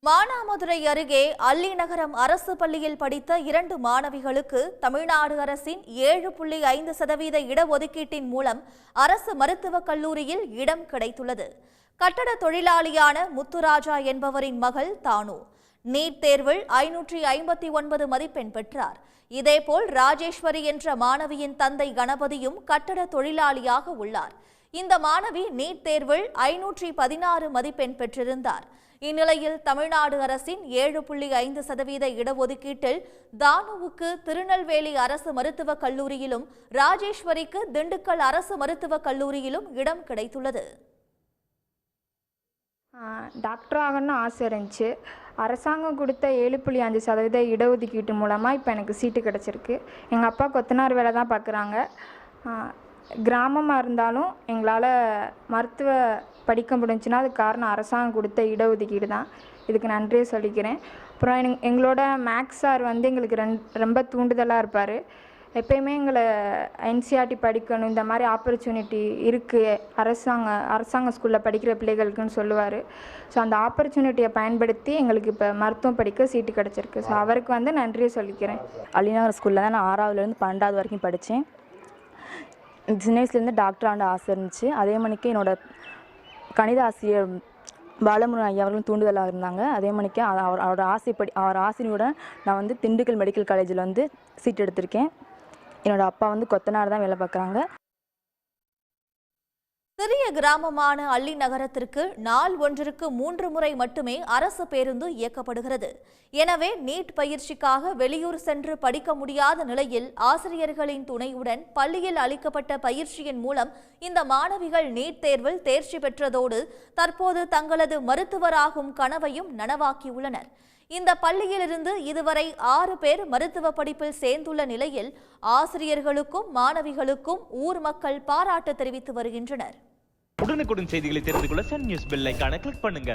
மானாமதுரை அருகே அல்லிநகரம் அரசு பள்ளியில் படித்த 2 மாணவிகளுக்கு தமிழ்நாடு அரசின் 7.5% இடஒதுக்கீட்டின் மூலம் அரசு மருத்துவக் கல்லூரியில் இடம் கிடைத்துள்ளது. கட்டட தொழிலாளியான முத்துராஜா என்பவரின் மகள் தானு நீட் தேர்வில் 559 மதிப்பெண் பெற்றார். இதேபோல் ராஜேஸ்வரி என்ற மாணவியின் தந்தை கணபதியும் கட்டட தொழிலாளியாக உள்ளார். இந்த மாணவி நீட் தேர்வில் 516 மதிப்பெண் பெற்றிருந்தார். இந்நிலையில் தமிழ்நாடு அரசின் 7.5% இடஒதுக்கீட்டில் தானுவுக்கு திருநெல்வேலி அரசு மருத்துவக் கல்லூரியிலும் ராஜேஸ்வரிக்கு திண்டுக்கல் அரசு மருத்துவக் கல்லூரியிலும் இடம் கிடைத்துள்ளது. டாக்டர் ஆகணும்னு ஆசை இருந்துச்சு. அரசாங்கம் கொடுத்த 7.5% இடஒதுக்கீட்டு மூலமாக இப்போ எனக்கு சீட்டு கிடச்சிருக்கு. எங்கள் அப்பா கொத்தனார் வேலை தான் பார்க்குறாங்க. கிராமமாக இருந்தாலும் எங்களால் மருத்துவ படிக்க முடிஞ்சுன்னா அதுக்கு காரணம் அரசாங்கம் கொடுத்த இடஒதுக்கீடு தான். இதுக்கு நன்றியை சொல்லிக்கிறேன். அப்புறம் எங்களோட மேக்ஸ் சார் எங்களுக்கு ரொம்ப தூண்டுதலாக இருப்பார். எப்பயுமே எங்களை என்சிஆர்டி படிக்கணும், இந்த மாதிரி ஆப்பர்ச்சுனிட்டி இருக்குது அரசாங்க ஸ்கூலில் படிக்கிற பிள்ளைகளுக்குன்னு சொல்லுவார். ஸோ அந்த ஆப்பர்ச்சுனிட்டியை பயன்படுத்தி எங்களுக்கு இப்போ மருத்துவம் படிக்க சீட்டு கிடச்சிருக்கு. ஸோ அவருக்கு நன்றியை சொல்லிக்கிறேன். அல்லிநகர் ஸ்கூலில் தான் நான் 6ஆவதுலேருந்து 12ஆவது வரைக்கும் படித்தேன். சின்ன வயசுலேருந்து டாக்டர் ஆண்ட ஆசை இருந்துச்சு. அதே மணிக்கு என்னோடய கணித ஆசிரியர் பாலமுருகன் ஐயா அவர்களும் தூண்டுதலாக இருந்தாங்க. அதே மணிக்கு அவர் ஆசையுடன் நான் திண்டுக்கல் மெடிக்கல் காலேஜில் சீட் எடுத்திருக்கேன். என்னோடய அப்பா கொத்தனார் தான் வேலை பார்க்குறாங்க. சிறிய கிராமமான அல்லி நகரத்திற்கு நாள் ஒன்றிற்கு 3 முறை மட்டுமே அரசு பேருந்து இயக்கப்படுகிறது. எனவே நீட் பயிற்சிக்காக வெளியூர் சென்று படிக்க முடியாத நிலையில் ஆசிரியர்களின் துணையுடன் பள்ளியில் அளிக்கப்பட்ட பயிற்சியின் மூலம் இந்த மாணவிகள் நீட் தேர்வில் தேர்ச்சி பெற்றதோடு தற்போது தங்களது மருத்துவராகும் கனவையும் நனவாக்கியுள்ளனர். இந்த பள்ளியிலிருந்து இதுவரை 6 பேர் மருத்துவ படிப்பில் சேர்ந்துள்ள நிலையில் ஆசிரியர்களுக்கும் மாணவிகளுக்கும் ஊர் மக்கள் பாராட்டு தெரிவித்து வருகின்றனர். உடனுக்குடன் செய்திகளை தெரிந்து கொள்ள சன் நியூஸ் பெல் ஐகானை கிளிக் பண்ணுங்க.